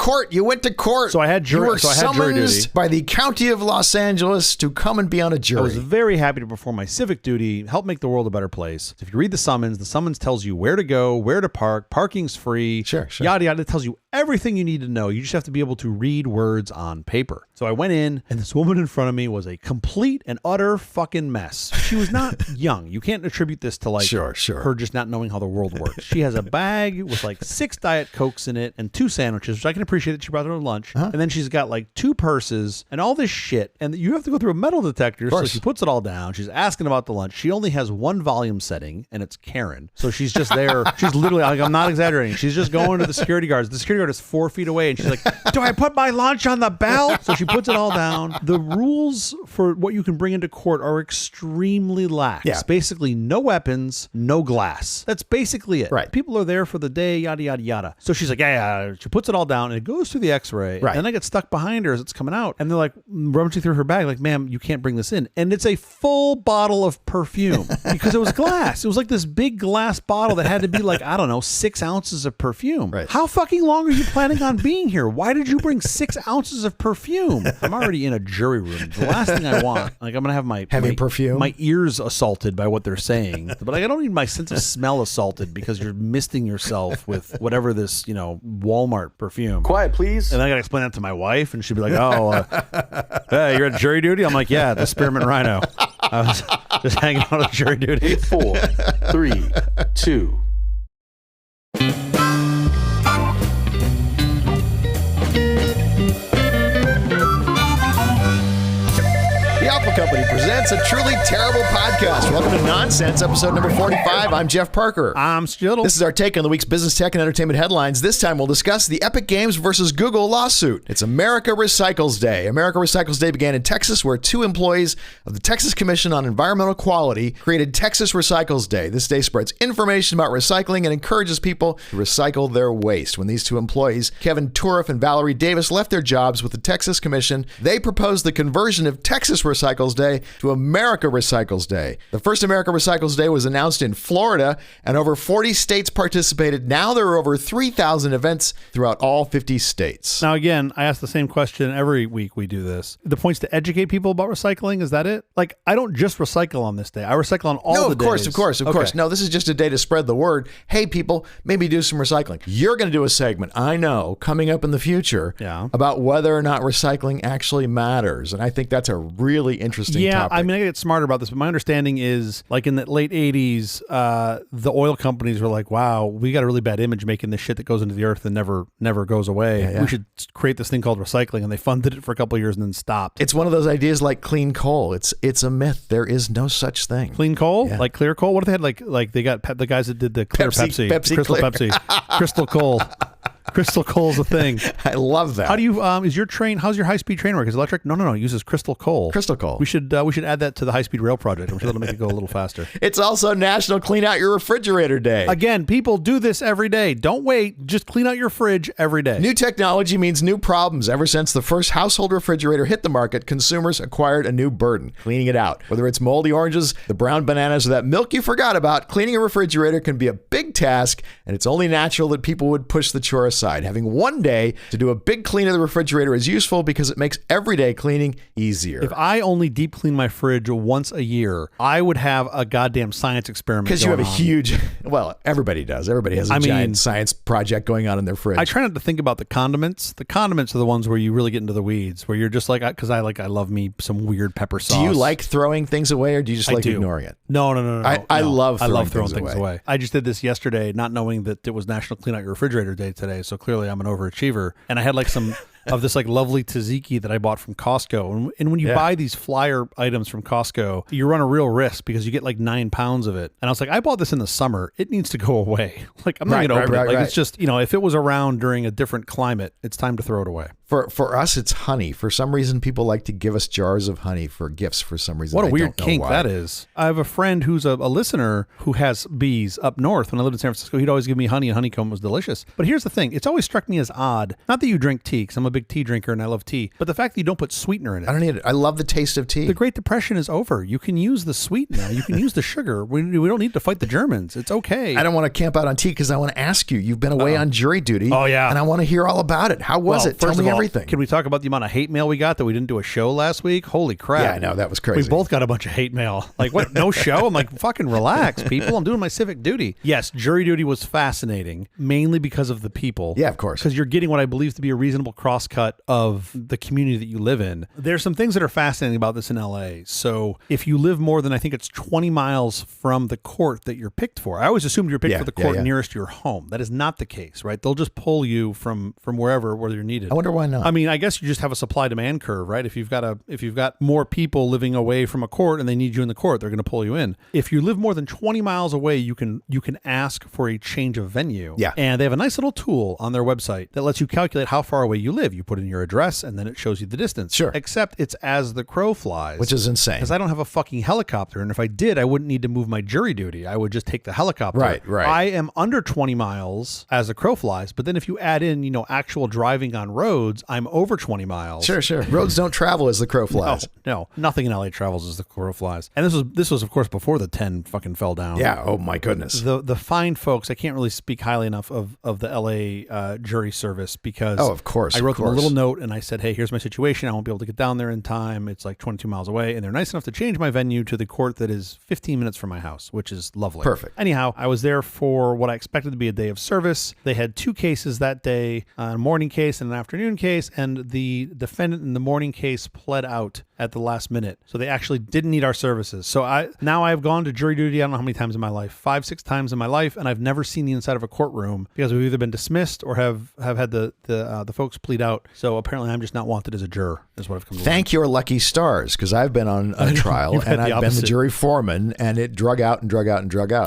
Court. You went to court. So I had jury. You were so I had jury duty summoned by the County of Los Angeles to come and be on a jury. I was very happy to perform my civic duty, help make the world a better place. If you read the summons tells you where to go, where to park, parking's free, sure. Yada yada. It tells you everything you need to know. You just have to be able to read words on paper. So I went in, and this woman in front of me was a complete and utter fucking mess. She was not young. You can't attribute this to like sure. her just not knowing how the world works. She has a bag with like 6 Diet Cokes in it and 2 sandwiches, which I can appreciate that she brought her to lunch. And then she's got like 2 purses and all this shit. And you have to go through a metal detector. So she puts it all down. She's asking about the lunch. She only has 1 volume setting, and it's Karen. So she's just there. She's literally, like, I'm not exaggerating. She's just going to the security guards. The security guard is 4 feet away, and she's like, do I put my lunch on the belt? So she puts it all down. The rules for what you can bring into court are extremely lax. Yeah. Basically, no weapons, no glass. That's basically it. Right. People are there for the day, yada, yada, yada. So she's like, yeah. She puts it all down, and it goes through the x-ray. Right. And I get stuck behind her as it's coming out. And they're like, rummaging through her bag, like, ma'am, you can't bring this in. And it's a full bottle of perfume because it was glass. It was like this big glass bottle that had to be like, I don't know, 6 ounces of perfume. Right. How fucking long are you planning on being here? Why did you bring 6 ounces of perfume? I'm already in a jury room. The last thing I want, like, I'm going to have my perfume, my ears assaulted by what they're saying. But like, I don't need my sense of smell assaulted because you're misting yourself with whatever this, Walmart perfume. Quiet, please. And I got to explain that to my wife, and she'd be like, hey, you're at jury duty? I'm like, yeah, the Spearmint Rhino. I was just hanging out at jury duty. 4, 3, 2. Company presents a truly terrible podcast. Welcome to Nonsense, episode number 45. I'm Jeff Parker. I'm Skittle. This is our take on the week's business, tech, and entertainment headlines. This time we'll discuss the Epic Games versus Google lawsuit. It's America Recycles Day. America Recycles Day began in Texas, where 2 employees of the Texas Commission on Environmental Quality created Texas Recycles Day. This day spreads information about recycling and encourages people to recycle their waste. When these 2 employees, Kevin Turiff and Valerie Davis, left their jobs with the Texas Commission, they proposed the conversion of Texas Recycles Day to America Recycles Day. The first America Recycles Day was announced in Florida, and over 40 states participated. Now there are over 3,000 events throughout all 50 states. Now, again, I ask the same question every week we do this. The point's to educate people about recycling. Is that it? Like, I don't just recycle on this day. I recycle on all the days. Of course. No, this is just a day to spread the word. Hey, people, maybe do some recycling. You're going to do a segment, I know, coming up in the future about whether or not recycling actually matters. And I think that's a really interesting topic. I mean, I get smarter about this, but my understanding is, like, in the late 80s, the oil companies were like, wow, we got a really bad image making this shit that goes into the earth and never goes away. We should create this thing called recycling, and they funded it for a couple of years and then stopped. It's one of those ideas like clean coal. It's a myth. There is no such thing. Clean coal? Yeah. Like clear coal? What if they had like they got the guys that did the clear Pepsi Crystal clear. Pepsi, Crystal Coal. Crystal coal's a thing. I love that. How do you how's your high-speed train work? Is it electric? No, it uses crystal coal. Crystal coal. We should add that to the high-speed rail project. I'm sure that'll make it go a little faster. It's also National Clean Out Your Refrigerator Day. Again, people do this every day. Don't wait. Just clean out your fridge every day. New technology means new problems. Ever since the first household refrigerator hit the market, consumers acquired a new burden, cleaning it out. Whether it's moldy oranges, the brown bananas, or that milk you forgot about, cleaning a refrigerator can be a big task, and it's only natural that people would push the chore aside. Having one day to do a big clean of the refrigerator is useful because it makes everyday cleaning easier. If I only deep clean my fridge once a year, I would have a goddamn science experiment. Because you have a huge, well, everybody does. Everybody has a giant science project going on in their fridge. I try not to think about the condiments. The condiments are the ones where you really get into the weeds, where you're just like, because I love me some weird pepper sauce. Do you like throwing things away, or do you just like ignoring it? No. I love throwing things away. I just did this yesterday, not knowing that it was National Clean Out Your Refrigerator Day today. So clearly I'm an overachiever, and I had like some of this like lovely tzatziki that I bought from Costco. And when you buy these flyer items from Costco, you run a real risk because you get like 9 pounds of it. And I was like, I bought this in the summer. It needs to go away. Like, I'm not going to open it. Like, it's just, if it was around during a different climate, it's time to throw it away. For us, it's honey. For some reason, people like to give us jars of honey for gifts for some reason. What a weird kink that is. I have a friend who's a listener who has bees up north. When I lived in San Francisco, he'd always give me honey, and honeycomb was delicious. But here's the thing. It's always struck me as odd. Not that you drink tea, because I'm a big big tea drinker and I love tea. But the fact that you don't put sweetener in it. I don't need it. I love the taste of tea. The Great Depression is over. You can use the sweetener. You can use the sugar. We don't need to fight the Germans. It's okay. I don't want to camp out on tea because I want to ask you. You've been away on jury duty. Oh, yeah. And I want to hear all about it. How was it? Tell First me of all, everything. Can we talk about the amount of hate mail we got that we didn't do a show last week? Holy crap. Yeah, I know. That was crazy. We both got a bunch of hate mail. Like, what? No show? I'm like, fucking relax, people. I'm doing my civic duty. Yes, jury duty was fascinating, mainly because of the people. Yeah, of course. Because you're getting what I believe to be a reasonable crosscut of the community that you live in. There's some things that are fascinating about this in LA. So if you live more than, I think it's 20 miles from the court that you're picked for, I always assumed you're picked for the court nearest your home. That is not the case, right? They'll just pull you from wherever where you're needed. I wonder why not. I mean, I guess you just have a supply demand curve, right? If you've got more people living away from a court and they need you in the court, they're going to pull you in. If you live more than 20 miles away, you can ask for a change of venue. Yeah. And they have a nice little tool on their website that lets you calculate how far away you live. You put in your address and then it shows you the distance. Sure. Except it's as the crow flies. Which is insane. Because I don't have a fucking helicopter. And if I did, I wouldn't need to move my jury duty. I would just take the helicopter. Right. I am under 20 miles as the crow flies. But then if you add in, actual driving on roads, I'm over 20 miles. Sure. Roads don't travel as the crow flies. No. Nothing in LA travels as the crow flies. And this was of course before the 10 fucking fell down. Yeah. Oh my goodness. The fine folks, I can't really speak highly enough of the LA jury service because of course. I wrote them a little note and I said, hey, here's my situation. I won't be able to get down there in time. It's like 22 miles away. And they're nice enough to change my venue to the court that is 15 minutes from my house, which is lovely. Perfect. Anyhow, I was there for what I expected to be a day of service. They had 2 cases that day, a morning case and an afternoon case. And the defendant in the morning case pled out at the last minute. So they actually didn't need our services. So I've gone to jury duty, I don't know how many times in my life, 5-6 times in my life, and I've never seen the inside of a courtroom because we've either been dismissed or have had the folks plead out. So apparently I'm just not wanted as a juror, is what I've come to learn. Thank your lucky stars, because I've been on a trial and I've been the jury foreman, and it drug out.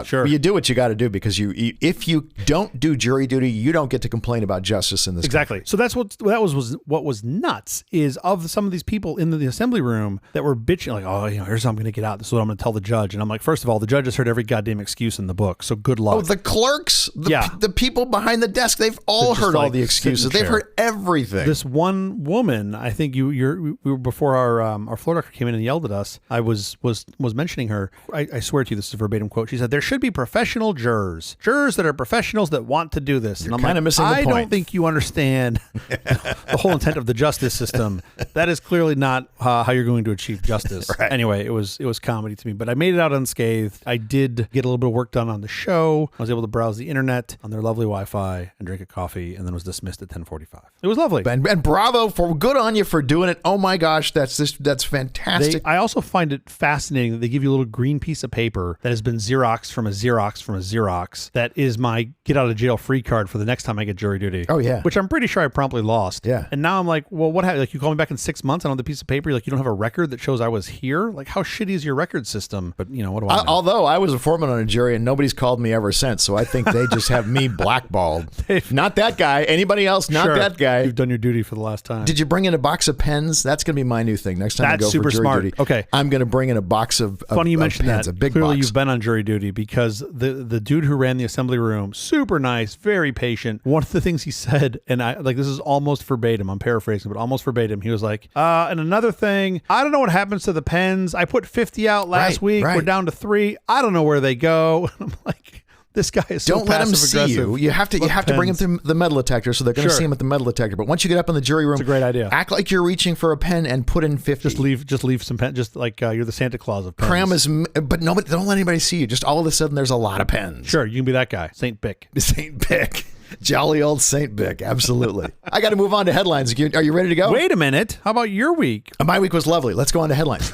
Sure. But you do what you got to do, because if you don't do jury duty, you don't get to complain about justice in this Exactly. country. So that's what was nuts is of some of these people in the assembly room that were bitching like, oh, here's how I'm going to get out. This is what I'm going to tell the judge. And I'm like, first of all, the judge has heard every goddamn excuse in the book. So good luck. Oh, the clerks, the people behind the desk, they've all heard all the excuses. They've heard everything. This one woman, I think we were before our floor doctor came in and yelled at us. I was mentioning her. I swear to you, this is a verbatim quote. She said, there should be professional jurors that are professionals that want to do this. You're and I'm kind of missing the point. I don't think you understand the whole intent of the justice system. That is clearly not how you're going to achieve justice. Right. Anyway, it was comedy to me, but I made it out unscathed. I did get a little bit of work done on the show. I was able to browse the internet on their lovely Wi-Fi and drink a coffee, and then was dismissed at 10:45. It was lovely. And bravo, good on you for doing it. Oh my gosh, that's fantastic. I also find it fascinating that they give you a little green piece of paper that has been Xeroxed from a Xerox that is my get out of jail free card for the next time I get jury duty. Oh yeah. Which I'm pretty sure I promptly lost. Yeah. And now I'm like, well, what happened? Like, you call me back in 6 months and on the piece of paper, you're like, you don't have a record that shows I was here? Like, how shitty is your record system? But what do I know? Although I was a foreman on a jury and nobody's called me ever since, so I think they just have me blackballed. Not that guy. Anybody else? Not that guy. You've done your duty for the last time. Did you bring in a box of pens? That's going to be my new thing. Next time I go super for jury smart. duty, Okay. I'm going to bring in a box of Funny you mentioned pens, that. a big Clearly box. you've been on jury duty, because the dude who ran the assembly room, super nice, very patient. One of the things he said, and this is almost verbatim, I'm paraphrasing, but almost verbatim. He was like, and another thing, I don't know what happens to the pens. I put 50 out last week. Right. We're down to 3. I don't know where they go. I'm like, this guy is so Don't let them see passive-aggressive. you. You have to bring them through the metal detector, so they're going to see him at the metal detector. But once you get up in the jury room, It's a great idea. Act like you're reaching for a pen and put in 50. Just leave some pen, just like you're the Santa Claus of pens. But nobody, don't let anybody see you. Just all of a sudden, there's a lot of pens. Sure, you can be that guy, Saint Bick. Saint Bick. Jolly old Saint Bick. Absolutely. I got to move on to headlines. Are you ready to go? Wait a minute. How about your week? My week was lovely. Let's go on to headlines.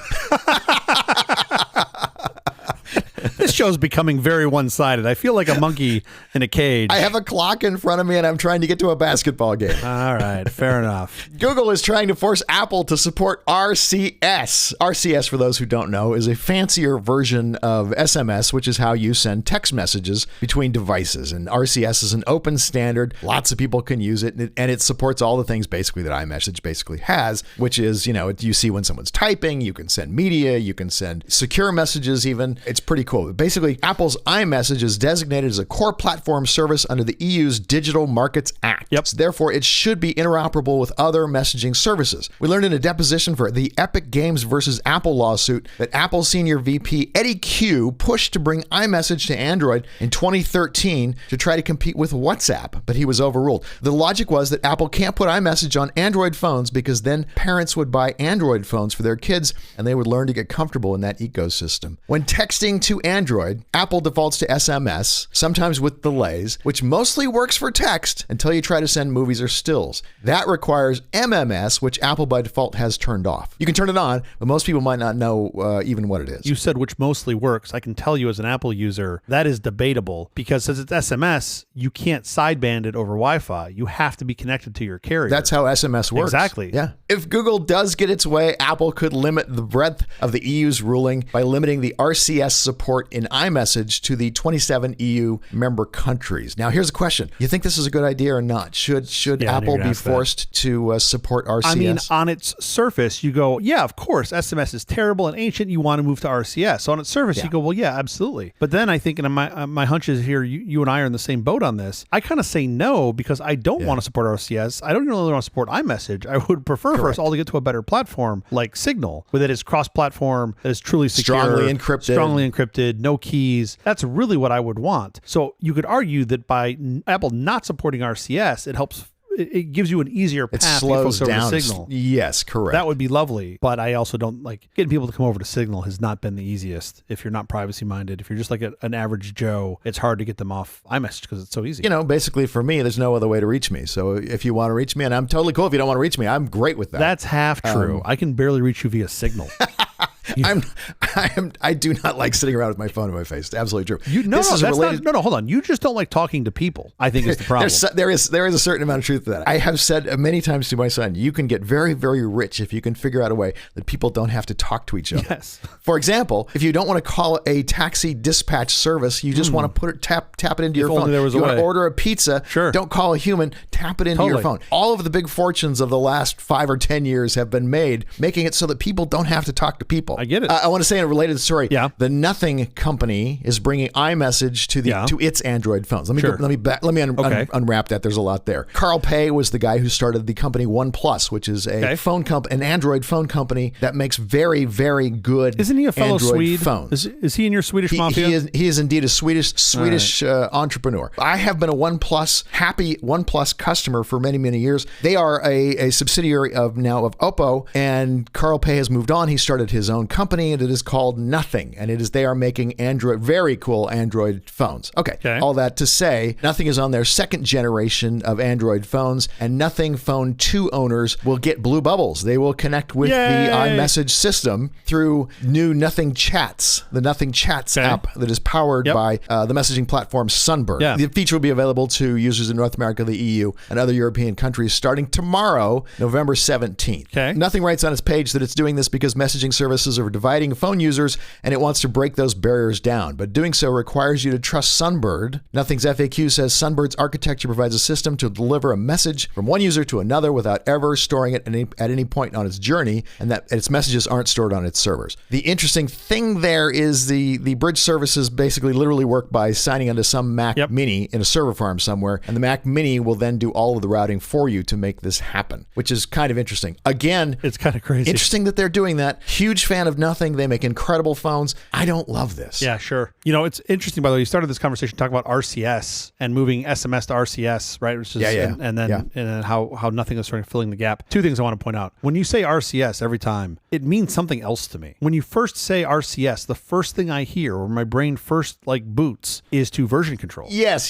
This show's becoming very one-sided. I feel like a monkey in a cage. I have a clock in front of me and I'm trying to get to a basketball game. All right, fair enough. Google is trying to force Apple to support RCS. RCS, for those who don't know, is a fancier version of SMS, which is how you send text messages between devices. And RCS is an open standard. Lots of people can use it, and it supports all the things basically that iMessage basically has, which is, you see when someone's typing, you can send media, you can send secure messages even. It's pretty cool. Basically, Apple's iMessage is designated as a core platform service under the EU's Digital Markets Act. Yep. So therefore, it should be interoperable with other messaging services. We learned in a deposition for the Epic Games versus Apple lawsuit that Apple senior VP Eddie Q pushed to bring iMessage to Android in 2013 to try to compete with WhatsApp, but he was overruled. The logic was that Apple can't put iMessage on Android phones because then parents would buy Android phones for their kids and they would learn to get comfortable in that ecosystem. When texting to Android, Apple defaults to SMS, sometimes with delays, which mostly works for text until you try to send movies or stills. That requires MMS, which Apple by default has turned off. You can turn it on, but most people might not know even what it is. You said which mostly works. I can tell you as an Apple user, that is debatable because since it's SMS, you can't sideband it over Wi-Fi. You have to be connected to your carrier. That's how SMS works. Exactly. Yeah. If Google does get its way, Apple could limit the breadth of the EU's ruling by limiting the RCS support in iMessage to the 27 EU member countries. Now, here's a question. You think this is a good idea or not? Should Apple be forced to support RCS? I mean, on its surface, you go, yeah, of course, SMS is terrible and ancient. You want to move to RCS. So on its surface, you go, well, yeah, absolutely. But then I think, and my hunch is here, you and I are in the same boat on this. I kind of say no because I don't want to support RCS. I don't really want to support iMessage. I would prefer for us all to get to a better platform like Signal, where that is cross-platform, that is truly secure, strongly encrypted, no keys. That's really what I would want. So you could argue that by Apple not supporting RCS, it helps. It gives you an easier path. It slows down. Signal. Yes, correct. That would be lovely. But I also don't like getting people to come over to Signal has not been the easiest. If you're not privacy minded, if you're just like an average Joe, it's hard to get them off iMessage because it's so easy. You know, basically for me, there's no other way to reach me. So if you want to reach me, and I'm totally cool if you don't want to reach me, I'm great with that. That's half true. I can barely reach you via Signal. I do not like sitting around with my phone in my face. Absolutely true. Hold on. You just don't like talking to people, I think is the problem. There is a certain amount of truth to that. I have said many times to my son, you can get very, very rich if you can figure out a way that people don't have to talk to each other. Yes. For example, if you don't want to call a taxi dispatch service, you just want to tap it into your phone. There was you want to order a pizza, don't call a human, tap it into your phone. All of the big fortunes of the last 5 or 10 years have been made, making it so that people don't have to talk to people. I get it. I want to say in a related story, yeah. The Nothing company is bringing iMessage to its Android phones. Let me unwrap that. There's a lot there. Carl Pei was the guy who started the company OnePlus, which is a an Android phone company that makes very, very good. Isn't he a fellow Android Swede? Phones. Is he in your Swedish mafia? He is indeed a Swedish entrepreneur. I have been a happy OnePlus customer for many, many years. They are a subsidiary of Oppo, and Carl Pei has moved on. He started his own company, and it is called Nothing, and they are making very cool Android phones. Okay. All that to say, Nothing is on their second generation of Android phones, and Nothing Phone 2 owners will get blue bubbles. They will connect with the iMessage system through new Nothing Chats, the Nothing Chats app that is powered by the messaging platform Sunbird. Yeah. The feature will be available to users in North America, the EU, and other European countries starting tomorrow, November 17th. Nothing writes on its page that it's doing this because messaging services are dividing phone users, and it wants to break those barriers down. But doing so requires you to trust Sunbird. Nothing's FAQ says Sunbird's architecture provides a system to deliver a message from one user to another without ever storing it at any point on its journey, and that its messages aren't stored on its servers. The interesting thing there is the bridge services basically literally work by signing onto some Mac Mini in a server farm somewhere, and the Mac Mini will then do all of the routing for you to make this happen, which is kind of interesting. Again, it's kind of crazy. Interesting that they're doing that. Huge fan of Nothing. They make incredible phones. I don't love this. Yeah, sure. You know, it's interesting, by the way, you started this conversation talking about RCS and moving SMS to RCS, right? Which is, and then how Nothing is sort of filling the gap. Two things I want to point out. When you say RCS every time, it means something else to me. When you first say RCS, the first thing I hear, or my brain first boots, is to version control. Yes.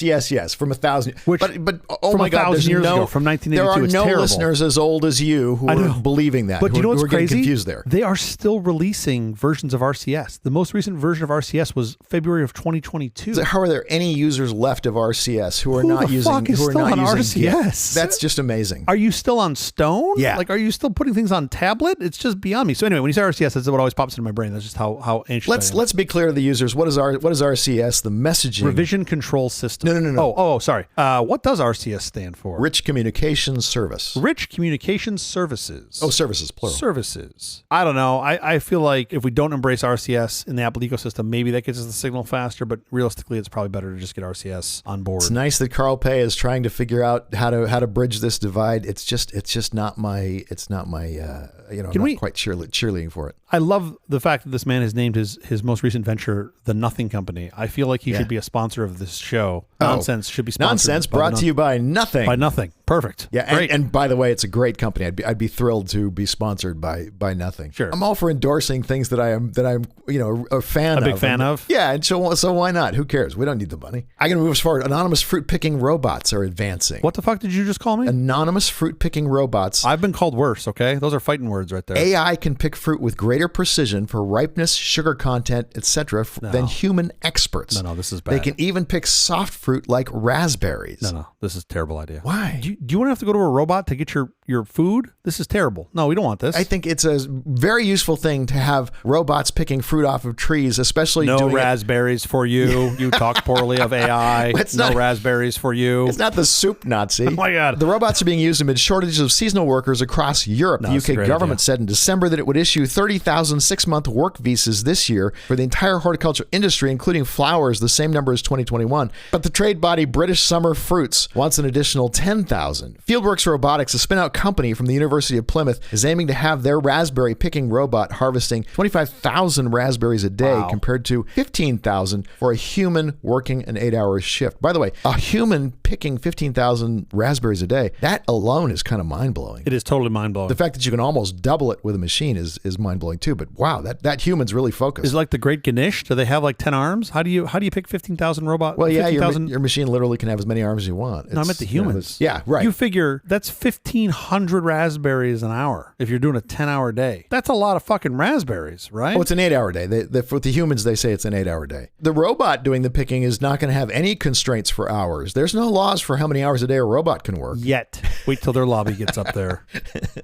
From 1,000. But oh my God, there's years ago, from 1982, there are it's no terrible. Listeners as old as you who are believing that. But you know what's crazy? Confused there. They are still releasing versions of RCS. The most recent version of RCS was February of 2022. So how are there any users left of RCS who are not using RCS? GIF? That's just amazing. Are you still on Stone? Yeah. Are you still putting things on tablet? It's just beyond me. So anyway, when you say RCS, that's what always pops into my brain. That's just how ancient. Let's be clear to the users. What is RCS? The messaging revision control system. No. Oh, sorry. What does RCS stand for? Rich Communications Service. Rich Communications Services. Oh, services plural. Services. I don't know. I feel like if we don't embrace RCS in the Apple ecosystem. Maybe that gets us the signal faster, but realistically, it's probably better to just get RCS on board. It's nice that Carl Pei is trying to figure out how to bridge this divide. It's just not my not quite cheerleading for it. I love the fact that this man has named his most recent venture the Nothing Company. I feel like he should be a sponsor of this show. Nonsense should be sponsored. Nonsense brought to you by Nothing. By Nothing. Perfect. Yeah, and by the way, it's a great company. I'd be thrilled to be sponsored by Nothing. Sure. I'm all for endorsing things that I'm a fan of. A big fan of? Yeah, and so why not? Who cares? We don't need the money. I'm going to move as far. Anonymous fruit picking robots are advancing. What the fuck did you just call me? Anonymous fruit picking robots. I've been called worse, okay? Those are fighting words right there. AI can pick fruit with greater precision for ripeness, sugar content, etc. than human experts. No, this is bad. They can even pick soft fruit like raspberries. No, this is a terrible idea. Why? Do you want to have to go to a robot to get your food? This is terrible. No, we don't want this. I think it's a very useful thing to have robots picking fruit off of trees, especially no raspberries for you. You talk poorly of AI. No raspberries for you. It's not the soup Nazi. Oh my God. The robots are being used amid shortages of seasonal workers across Europe. The UK government said in December that it would issue 30,000 6-month work visas this year for the entire horticulture industry, including flowers, the same number as 2021. But the trade body British Summer Fruits wants an additional 10,000. Fieldworks Robotics, a spin-out company from the University of Plymouth, is aiming to have their raspberry picking robot harvesting 25,000 raspberries a day compared to 15,000 for a human working an 8-hour shift. By the way, a human picking 15,000 raspberries a day, that alone is kind of mind-blowing. It is totally mind-blowing. The fact that you can almost double it with a machine is mind-blowing too. But wow, that human's really focused. Is it like the Great Ganesh? Do they have like 10 arms? How do you pick 15,000 robots? Well, yeah, your machine literally can have as many arms as you want. No, I meant the humans. Yeah, right. You figure that's 1,500 raspberries an hour if you're doing a 10-hour day. That's a lot of fucking raspberries, right? Oh, it's an 8-hour day. For the humans, they say it's an 8-hour day. The robot doing the picking is not going to have any constraints for hours. There's no laws for how many hours a day a robot can work. Yet. Wait till their lobby gets up there.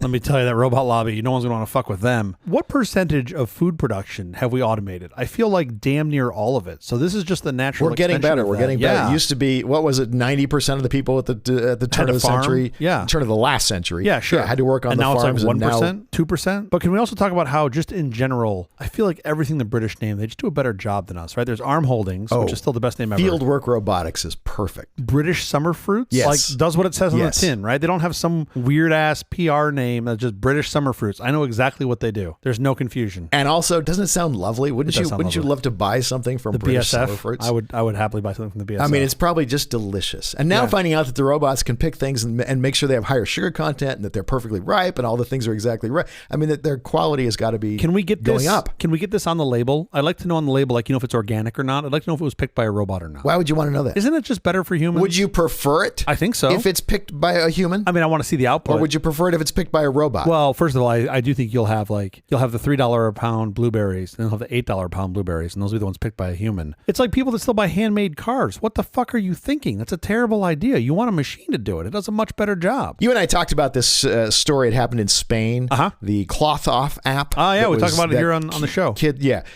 Let me tell you, that robot lobby, no one's going to want to fuck with them. What percentage of food production have we automated? I feel like damn near all of it. So this is just the natural. We're getting better. We're getting better. It used to be, what was it, 90% of the people at the turn of the century? Yeah. Turn of the last century. Yeah, sure. Had to work on the farms. And now it's like 1%, 2%. But can we also talk about how just in general, I feel like everything the British name, they just do a better job than us, right? There's Arm Holdings, which is still the best name ever. Fieldwork Robotics is perfect. British Summer Fruits? Yes. Like does what it says on the tin, right? They don't have some weird ass PR name that's just British Summer Fruits. I know exactly what they do. There's no confusion. And also, doesn't it sound lovely? Wouldn't you love to buy something from the British BSF? Summer Fruits? I would happily buy something from the BSF. I mean, it's probably just delicious. And now finding out that the robots can pick things and make sure they have higher sugar content and that they're perfectly ripe and all the things are exactly right. I mean, that their quality has got to be going up. Can we get this on the label? I'd like to know on the label, like, if it's organic or not. I'd like to know if it was picked by a robot or not. Why would you want to know that? Isn't it just better for humans? Would you prefer it? I think so. If it's picked by a human? I mean, I want to see the output. Or would you prefer it if it's picked by a robot? Well, first of all, I do think you'll have the $3 a pound blueberries, and you'll have the $8 a pound blueberries, and those will be the ones picked by a human. It's like people that still buy handmade cars. What the fuck are you thinking? That's a terrible idea. You want a machine to do it. It does a much better job. You and I talked about this story. It happened in Spain. The Cloth Off app. Oh, yeah. We talked about it here on the show.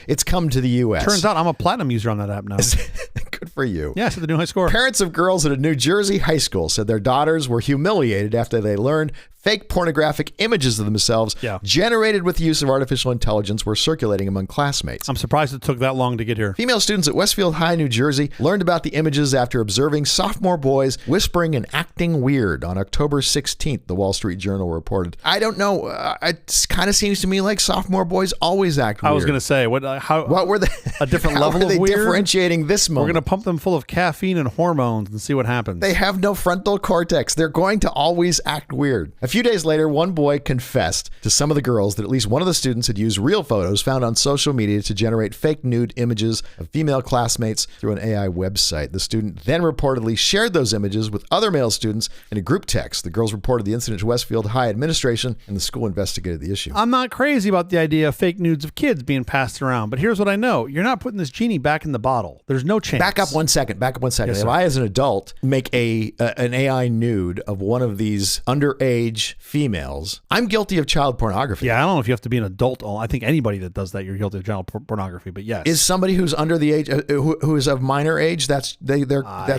It's come to the U.S. Turns out I'm a platinum user on that app now. Good for you. Yeah, so the new high score. Parents of girls at a New Jersey high school said their daughters were humiliated after they learned fake pornographic images of themselves generated with the use of artificial intelligence were circulating among classmates. I'm surprised it took that long to get here. Female students at Westfield High, New Jersey, learned about the images after observing sophomore boys whispering and acting weird on October 16th, the Wall Street Journal reported. I don't know. It kind of seems to me like sophomore boys always act weird. I was going to say, what were they? A different level of weird? Differentiating this moment? We're going to pump them full of caffeine and hormones and see what happens. They have no frontal cortex. They're going to always act weird. A few days later, one boy confessed to some of the girls that at least one of the students had used real photos found on social media to generate fake nude images of female classmates through an AI website. The student then reportedly shared those images with other male students in a group text. The girls reported the incident to Westfield High administration, and the school investigated the issue. I'm not crazy about the idea of fake nudes of kids being passed around, but here's what I know. You're not putting this genie back in the bottle. There's no chance. Back up one second. Yes, if I, as an adult, make an AI nude of one of these underage females, I'm guilty of child pornography. Yeah, I don't know if you have to be an adult. I think anybody that does that, you're guilty of child pornography, but yes. Is somebody who's under the age, who is of minor age, that's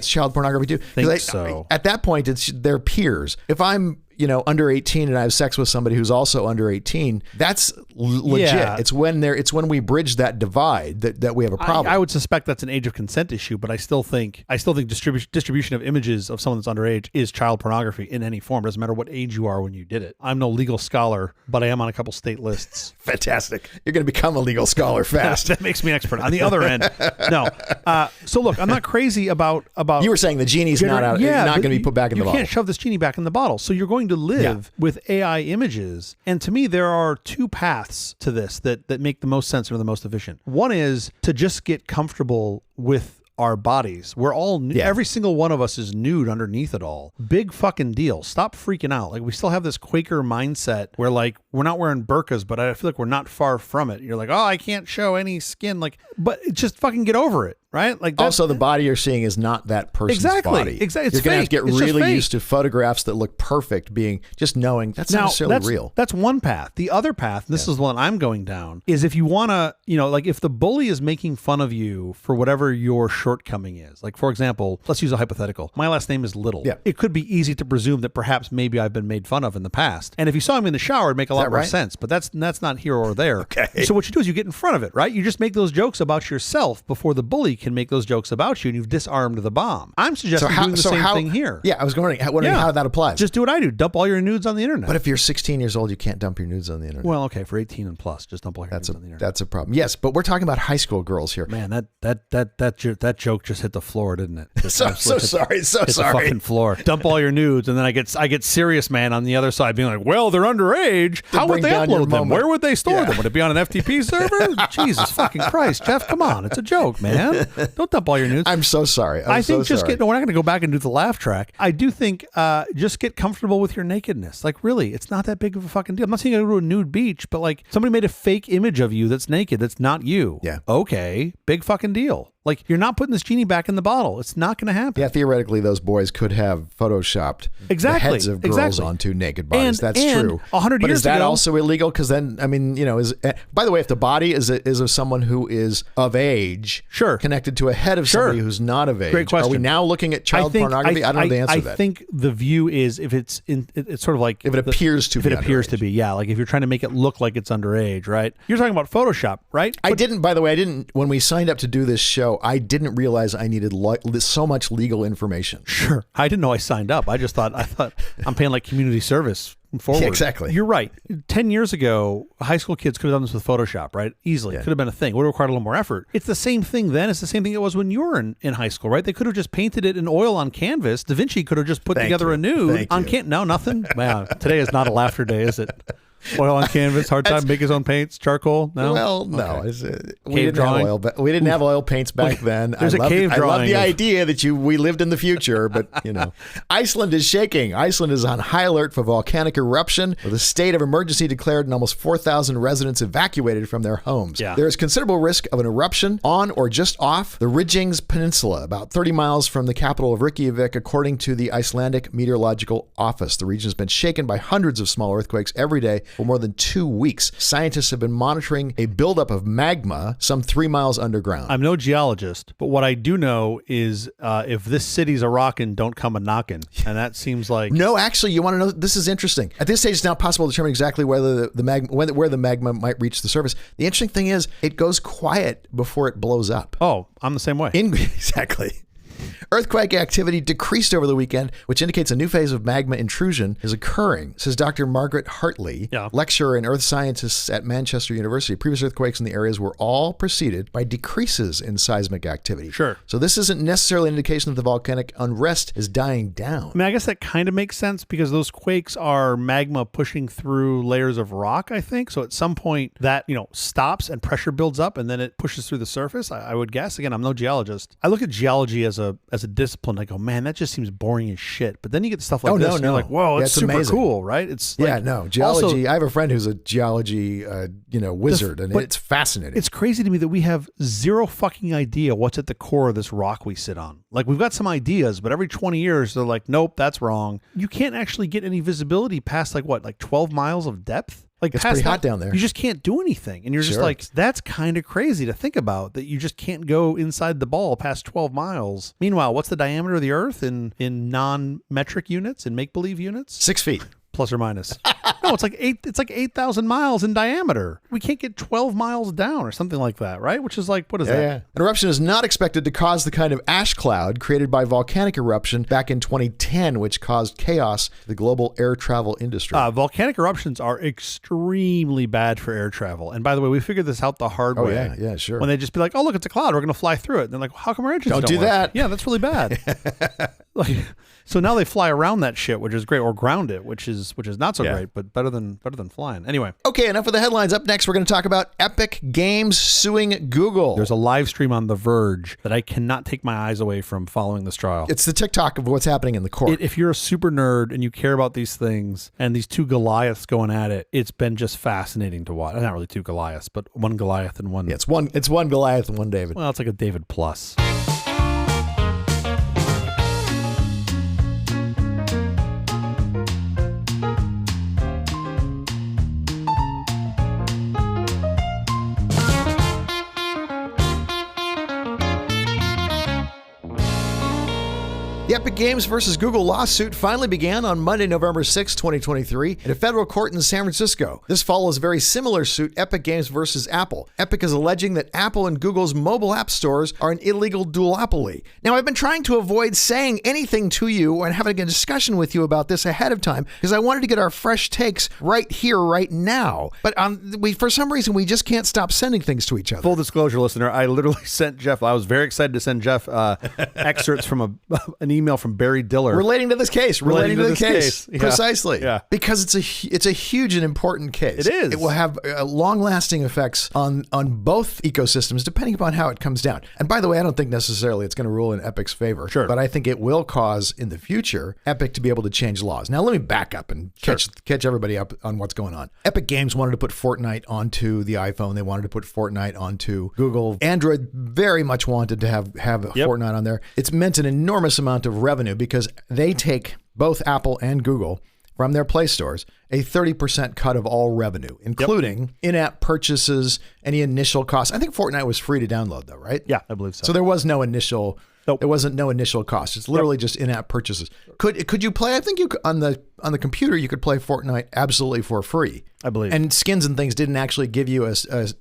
child pornography too? So. At that point, it's their peers. If I'm under 18 and I have sex with somebody who's also under 18, that's legit. Yeah. It's when we bridge that divide that we have a problem. I would suspect that's an age of consent issue, but I still think distribution of images of someone that's underage is child pornography in any form. It doesn't matter what age you are when you did it. I'm no legal scholar, but I am on a couple state lists. Fantastic. You're going to become a legal scholar fast. That makes me an expert. On the other end, no. So look, I'm not crazy about. You were saying the genie's not going to be put back in the bottle. You can't shove this genie back in the bottle. So you're going to live with AI images. And to me, there are two paths to this that make the most sense and are the most efficient. One is to just get comfortable with our bodies. We're all every single one of us is nude underneath it all. Big fucking deal. Stop freaking out. Like, we still have this Quaker mindset where, like, we're not wearing burqas, but I feel like we're not far from it. You're like, oh, I can't show any skin. Like, but just fucking get over it. Right? Like, also, the body you're seeing is not that person's body. Exactly. You're going to have to get really used to photographs that look perfect just knowing that's not necessarily real. That's one path. The other path, and this is the one I'm going down, is if you want to, like, if the bully is making fun of you for whatever your shortcoming is. Like, for example, let's use a hypothetical. My last name is Little. Yeah. It could be easy to presume that perhaps maybe I've been made fun of in the past. And if you saw me in the shower, it'd make a lot more sense. But that's not here or there. Okay. So what you do is you get in front of it, right? You just make those jokes about yourself before the bully can make those jokes about you, and you've disarmed the bomb. I'm suggesting doing the same thing here. Yeah, I was wondering how that applies. Just do what I do. Dump all your nudes on the internet. But if you're 16 years old, you can't dump your nudes on the internet. Well, okay, for 18 and plus, just dump all your nudes on the internet. That's a problem. Yes, but we're talking about high school girls here. Man, that joke just hit the floor, didn't it? So sorry. Hit the fucking floor. Dump all your nudes, and then I get serious man on the other side being like, well, they're underage. How would they upload them? Where would they store them? Would it be on an FTP server? Jesus fucking Christ, Jeff, come on. It's a joke, man. Don't dump all your nudes. I'm so sorry. I think we're not going to go back and do the laugh track. I do think just get comfortable with your nakedness. Like, really, it's not that big of a fucking deal. I'm not saying you go to a nude beach, but like, somebody made a fake image of you that's naked. That's not you. Yeah. Okay. Big fucking deal. Like, you're not putting this genie back in the bottle. It's not going to happen. Yeah, theoretically, those boys could have photoshopped the heads of girls onto naked bodies. That's true. 100 but years is that ago, also illegal? Because then, I mean, by the way, if the body is of someone who is of age, connected to a head of somebody who's not of age, great question. Are we now looking at child pornography? I don't know the answer to that. I think the view is it's sort of like if it appears to be, yeah. Like if you're trying to make it look like it's underage, right? You're talking about Photoshop, right? By the way, when we signed up to do this show, I didn't realize I needed so much legal information. Sure. I didn't know I signed up. I thought I'm paying like community service forward. Yeah, exactly. You're right. 10 years ago, high school kids could have done this with Photoshop, right? Easily. Could have been a thing. Would have required a little more effort. It's the same thing then. It's the same thing it was when you were in high school, right? They could have just painted it in oil on canvas. Da Vinci could have just put together a nude on canvas. No, nothing. Man, today is not a laughter day, is it? Oil on canvas, hard time, make his own paints, charcoal. No, well, no. We didn't have oil paints back then. There's a cave drawing. I love the idea that we lived in the future, but Iceland is shaking. Iceland is on high alert for volcanic eruption, with a state of emergency declared and almost 4,000 residents evacuated from their homes. Yeah. There is considerable risk of an eruption on or just off the Ridgings Peninsula, about 30 miles from the capital of Reykjavik, according to the Icelandic Meteorological Office. The region has been shaken by hundreds of small earthquakes every day for more than 2 weeks. Scientists have been monitoring a buildup of magma some 3 miles underground. I'm no geologist, but what I do know is if this city's a rockin', don't come a knockin'. And that seems like... No, actually, you want to know, this is interesting. At this stage, it's now possible to determine exactly whether where the magma might reach the surface. The interesting thing is, it goes quiet before it blows up. Oh, I'm the same way. Exactly. Earthquake activity decreased over the weekend, which indicates a new phase of magma intrusion is occurring, says Dr. Margaret Hartley, lecturer in earth scientists at Manchester University. Previous earthquakes in the areas were all preceded by decreases in seismic activity. Sure. So this isn't necessarily an indication that the volcanic unrest is dying down. I mean, I guess that kind of makes sense because those quakes are magma pushing through layers of rock, I think. So at some point that, stops and pressure builds up and then it pushes through the surface, I would guess. Again, I'm no geologist. I look at geology as a discipline. I go, man, that just seems boring as shit. But then you get stuff like this and you're like, whoa, it's super amazing. Cool, right? It's geology. Also, I have a friend who's a geology, wizard, and it's fascinating. It's crazy to me that we have zero fucking idea what's at the core of this rock we sit on. Like, we've got some ideas, but every 20 years they're like, nope, that's wrong. You can't actually get any visibility past 12 miles of depth? Like, it's pretty hot down there. You just can't do anything. And you're just like, that's kind of crazy to think about, that you just can't go inside the ball past 12 miles. Meanwhile, what's the diameter of the Earth in non-metric units, in make-believe units? 6 feet. plus or minus. No, it's like 8,000 miles in diameter. We can't get 12 miles down or something like that, right? Which is like, what is that? Yeah. An eruption is not expected to cause the kind of ash cloud created by volcanic eruption back in 2010, which caused chaos to the global air travel industry. Volcanic eruptions are extremely bad for air travel. And by the way, we figured this out the hard way. Yeah, sure. When they just be like, oh, look, it's a cloud. We're going to fly through it. And they're like, how come our engines don't do work? that. Yeah, that's really bad. So now they fly around that shit, which is great, or ground it, which is not so great, but better than flying. Anyway. Okay, enough of the headlines. Up next, we're going to talk about Epic Games suing Google. There's a live stream on The Verge that I cannot take my eyes away from following this trial. It's the TikTok of what's happening in the court. If you're a super nerd and you care about these things and these two Goliaths going at it, it's been just fascinating to watch. Not really two Goliaths, but one Goliath and one. Yeah, it's one Goliath and one David. Well, it's like a David plus. The Epic Games versus Google lawsuit finally began on Monday, November 6, 2023, at a federal court in San Francisco. This follows a very similar suit, Epic Games versus Apple. Epic is alleging that Apple and Google's mobile app stores are an illegal duopoly. Now, I've been trying to avoid saying anything to you and having a discussion with you about this ahead of time because I wanted to get our fresh takes right here, right now. But for some reason, we just can't stop sending things to each other. Full disclosure, listener, I literally sent Jeff, I was very excited to send Jeff excerpts from an email from Barry Diller relating to this case. Relating to the case. Yeah. Precisely. Yeah. Because it's a huge and important case. It is. It will have long-lasting effects on both ecosystems, depending upon how it comes down. And by the way, I don't think necessarily it's going to rule in Epic's favor. Sure. But I think it will cause, in the future, Epic to be able to change laws. Now, let me back up and catch everybody up on what's going on. Epic Games wanted to put Fortnite onto the iPhone. They wanted to put Fortnite onto Google. Android very much wanted to have Fortnite on there. It's meant an enormous amount of revenue because they take, both Apple and Google, from their Play stores, a 30% cut of all revenue, including in-app purchases, any initial costs. I think Fortnite was free to download, though, right? Yeah, I believe so. So there was no initial. Nope. There wasn't no initial cost. It's literally just in-app purchases. Could you play? I think you could, on the computer you could play Fortnite absolutely for free. I believe. And skins and things didn't actually give you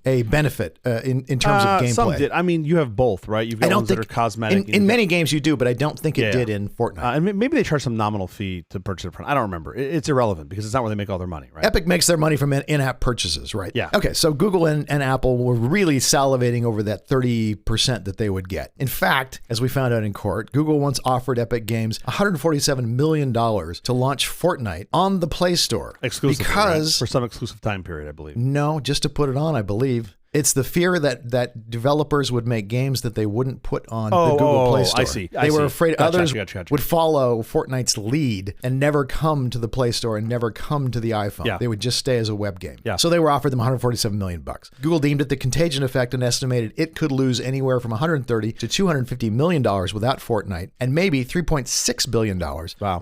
a benefit in terms of gameplay. Some did. I mean, you have both, right? You've got ones that are cosmetic. In many games you do, but I don't think it did in Fortnite. And maybe they charge some nominal fee to purchase it. I don't remember. It's irrelevant because it's not where they make all their money, right? Epic makes their money from in-app purchases, right? Yeah. Okay, so Google and Apple were really salivating over that 30% that they would get. In fact, as we found out in court, Google once offered Epic Games $147 million to launch Fortnite on the Play Store. Exclusively, because for some exclusive time period, I believe. No, just to put it on, I believe. It's the fear that developers would make games that they wouldn't put on the Google Play Store. I see. They were afraid others Gotcha. would follow Fortnite's lead and never come to the Play Store and never come to the iPhone. Yeah. They would just stay as a web game. Yeah. So they were offered them $147 million. Google deemed it the contagion effect and estimated it could lose anywhere from $130 to $250 million without Fortnite and maybe $3.6 billion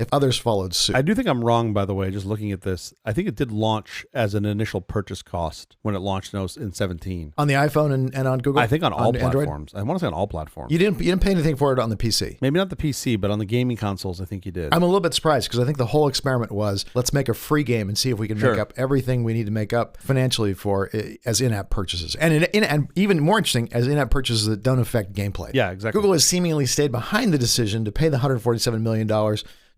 if others followed suit. I do think I'm wrong, by the way, just looking at this. I think it did launch as an initial purchase cost when it launched in 17. On the iPhone and on Google? I think on all Android? platforms. I want to say on all platforms. You didn't pay anything for it on the PC? Maybe not the PC, but on the gaming consoles, I think you did. I'm a little bit surprised because I think the whole experiment was let's make a free game and see if we can make up everything we need to make up financially for as in-app purchases. And even more interesting, as in-app purchases that don't affect gameplay. Yeah, exactly. Google has seemingly stayed behind the decision to pay the $147 million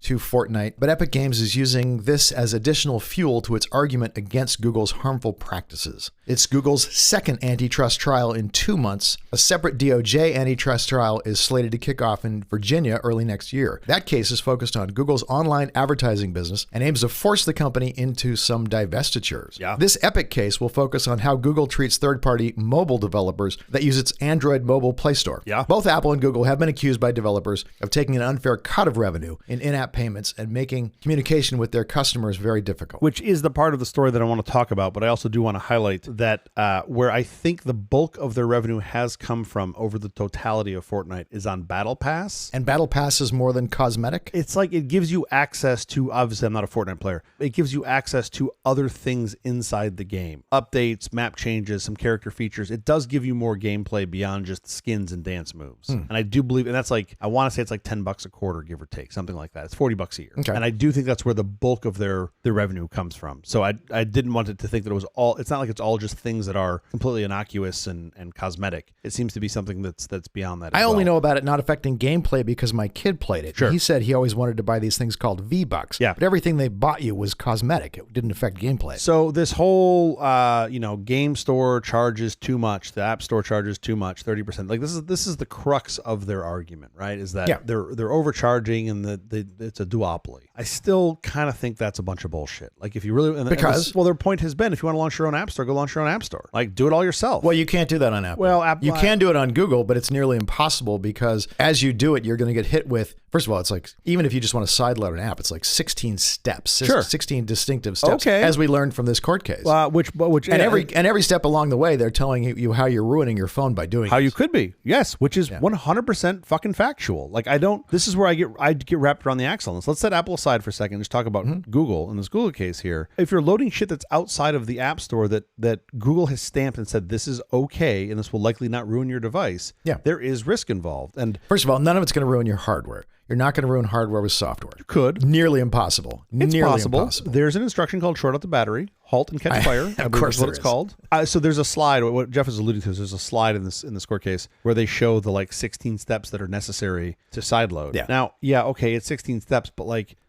to Fortnite, but Epic Games is using this as additional fuel to its argument against Google's harmful practices. It's Google's second antitrust trial in 2 months. A separate DOJ antitrust trial is slated to kick off in Virginia early next year. That case is focused on Google's online advertising business and aims to force the company into some divestitures. Yeah. This Epic case will focus on how Google treats third-party mobile developers that use its Android mobile Play Store. Yeah. Both Apple and Google have been accused by developers of taking an unfair cut of revenue in-app payments and making communication with their customers very difficult. Which is the part of the story that I want to talk about, but I also do want to highlight that where I think the bulk of their revenue has come from over the totality of Fortnite is on Battle Pass. And Battle Pass is more than cosmetic? It's like it gives you access to, obviously I'm not a Fortnite player, it gives you access to other things inside the game. Updates, map changes, some character features. It does give you more gameplay beyond just skins and dance moves. And I do believe, and that's like, I want to say it's like $10 a quarter, give or take, something like that. It's $40 a year. Okay. And I do think that's where the bulk of their revenue comes from. So I didn't want it to think that it was all, it's not like it's all just things that are completely innocuous and cosmetic. It seems to be something that's beyond that. I only know about it not affecting gameplay because my kid played it. Sure. He said he always wanted to buy these things called V-Bucks. Yeah. But everything they bought you was cosmetic. It didn't affect gameplay. So this whole, game store charges too much, the app store charges too much, 30%. Like this is the crux of their argument, right? Is that they're overcharging and it's a duopoly. I still kind of think that's a bunch of bullshit. Like if you really, Because their point has been, if you want to launch your own app store, go launch your own app store. Like do it all yourself. well, you can't do that on Apple. Well, you can do it on Google, but it's nearly impossible because as you do it, you're going to get hit with, first of all, it's like, even if you just want to sideload an app, it's like 16 steps, Sure. 16 distinctive steps, Okay. as we learned from this court case. And Every step along the way, they're telling you how you're ruining your phone by doing how this. you could be, yes, which is 100% fucking factual. Like this is where I get wrapped around the axle. Let's set Apple aside for a second and just talk about Google in this Google case here. If you're loading shit that's outside of the App Store that Google has stamped and said this is okay and this will likely not ruin your device, there is risk involved. And first of all, none of it's going to ruin your hardware. You're not going to ruin hardware with software. you could. Nearly impossible. It's Nearly possible. impossible. There's an instruction called short out the battery, halt and catch fire. I believe course is what there it's is. called. So there's a slide. What Jeff is alluding to is there's a slide in this court case where they show the 16 steps that are necessary to sideload. Yeah. Now, okay, it's 16 steps, but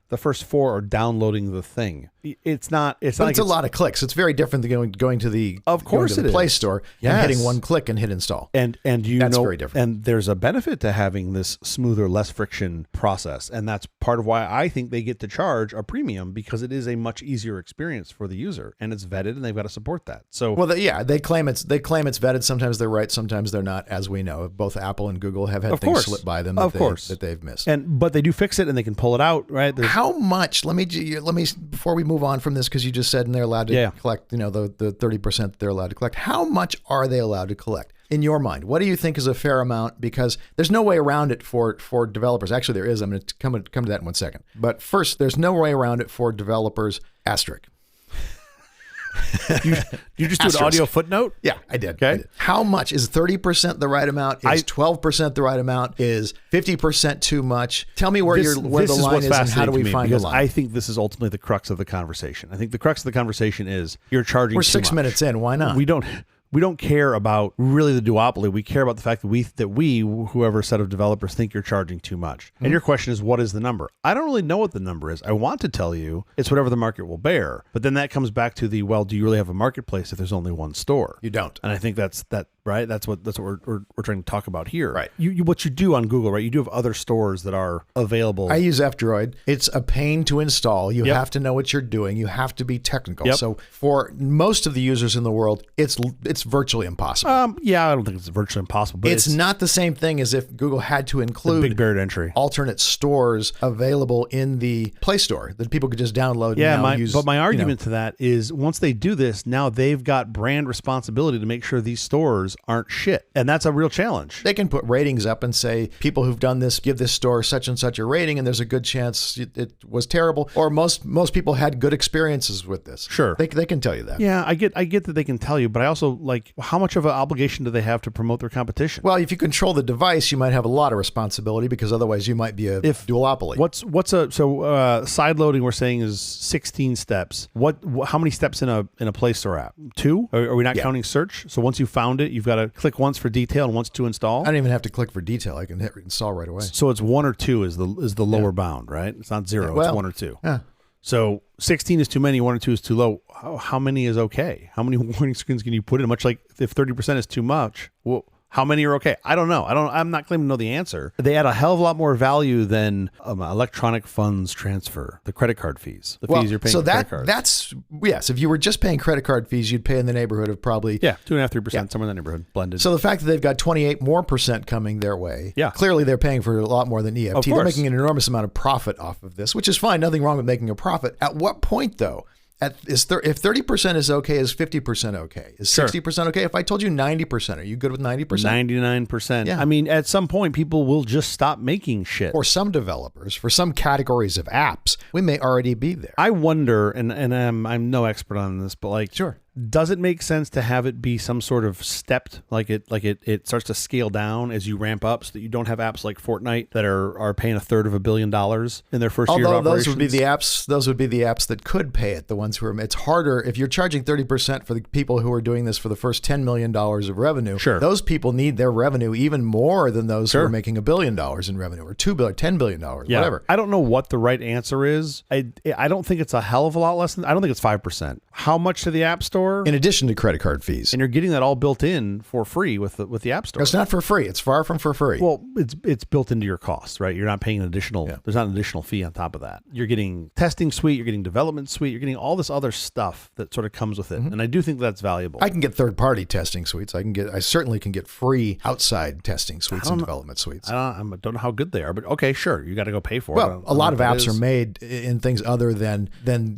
the first 4 are downloading the thing. It's not. It's But not. it's a lot of clicks. It's very different than going to the Play Store and hitting one click and hit install. And That's very different. And there's a benefit to having this smoother, less friction process, and that's part of why I think they get to charge a premium because it is a much easier experience for the user, and it's vetted, and they've got to support that. So they claim it's vetted. Sometimes they're right, sometimes they're not. As we know, both Apple and Google have had things slip by them that they've missed. But they do fix it, and they can pull it out, right? How much? Let me before we move on from this, because you just said they're allowed to collect. The 30% that they're allowed to collect. How much are they allowed to collect? In your mind, what do you think is a fair amount? Because there's no way around it for developers. Actually, there is. I'm going to come to that in 1 second. But first, there's no way around it for developers. Asterisk. You just do an audio footnote? Yeah, I did. Okay. I did. How much? Is 30% the right amount? Is 12% the right amount? Is 50% too much? Tell me where the line is and how do we find the line? I think this is ultimately the crux of the conversation. I think the crux of the conversation is you're charging We're too 6 much. minutes in. Why not? We don't care about really the duopoly. We care about the fact that we, whoever set of developers, think you're charging too much. And your question is, what is the number? I don't really know what the number is. I want to tell you it's whatever the market will bear. But then that comes back to do you really have a marketplace if there's only one store? You don't. And I think that's right. That's what we're trying to talk about here. Right. You what you do on Google, right? You do have other stores that are available. I use F-Droid. It's a pain to install. You have to know what you're doing. You have to be technical. Yep. So for most of the users in the world, it's virtually impossible. I don't think it's virtually impossible. But it's not the same thing as if Google had to include big barrier to entry. alternate stores available in the Play Store that people could just download. and use. But my argument to that is once they do this, now they've got brand responsibility to make sure these stores aren't shit, and that's a real challenge. They can put ratings up and say people who've done this give this store such and such a rating, and there's a good chance it was terrible, or most people had good experiences with this. Sure, they can tell you that. Yeah, I get that they can tell you, but I also how much of an obligation do they have to promote their competition? Well, if you control the device, you might have a lot of responsibility because otherwise you might be a duopoly. Side loading? We're saying is 16 steps. How many steps in a Play Store app? 2? Are we not counting search? So once you found it, you've got to click once for detail and once to install. I don't even have to click for detail. I can hit install right away. So it's 1 or 2 is the lower bound, right? It's not 0. It's 1 or 2. Yeah. So 16 is too many, 1 or 2 is too low. How many is okay? How many warning screens can you put in? Much like if 30% is too much, well, how many are okay? I don't know. I'm not claiming to know the answer. They add a hell of a lot more value than electronic funds transfer, the credit card fees, the fees you're paying for credit cards. That's, yes, if you were just paying credit card fees, you'd pay in the neighborhood of probably 2.5%, 3%, somewhere in that neighborhood, blended. So the fact that they've got 28% more coming their way, clearly they're paying for a lot more than EFT. They're making an enormous amount of profit off of this, which is fine. Nothing wrong with making a profit. At what point, though? If 30% is okay, is 50% okay? Is 60% okay? If I told you 90%, are you good with 90%? 99%. Yeah. I mean, at some point, people will just stop making shit. For some developers, for some categories of apps, we may already be there. I wonder, and I'm no expert on this, but Does it make sense to have it be some sort of stepped, like it starts to scale down as you ramp up, so that you don't have apps like Fortnite that are paying $350 million in their first year of operations? Although those would be the apps that could pay it. The ones who are, it's harder if you're charging 30% for the people who are doing this for the first $10 million of revenue. Sure. Those people need their revenue even more than those who are making $1 billion in revenue, or $2 billion, $10 billion, whatever. I don't know what the right answer is. I don't think it's a hell of a lot less than, I don't think it's 5%. How much to the App Store? In addition to credit card fees. And you're getting that all built in for free with the App Store. It's not for free. It's far from for free. Well, it's built into your costs, right? You're not paying an additional, there's not an additional fee on top of that. You're getting testing suite, you're getting development suite, you're getting all this other stuff that sort of comes with it. And I do think that's valuable. I can get third-party testing suites. I certainly can get free outside testing suites and development suites. I don't know how good they are, but okay, sure. You got to go pay for it. Well, a lot of apps are made in things other than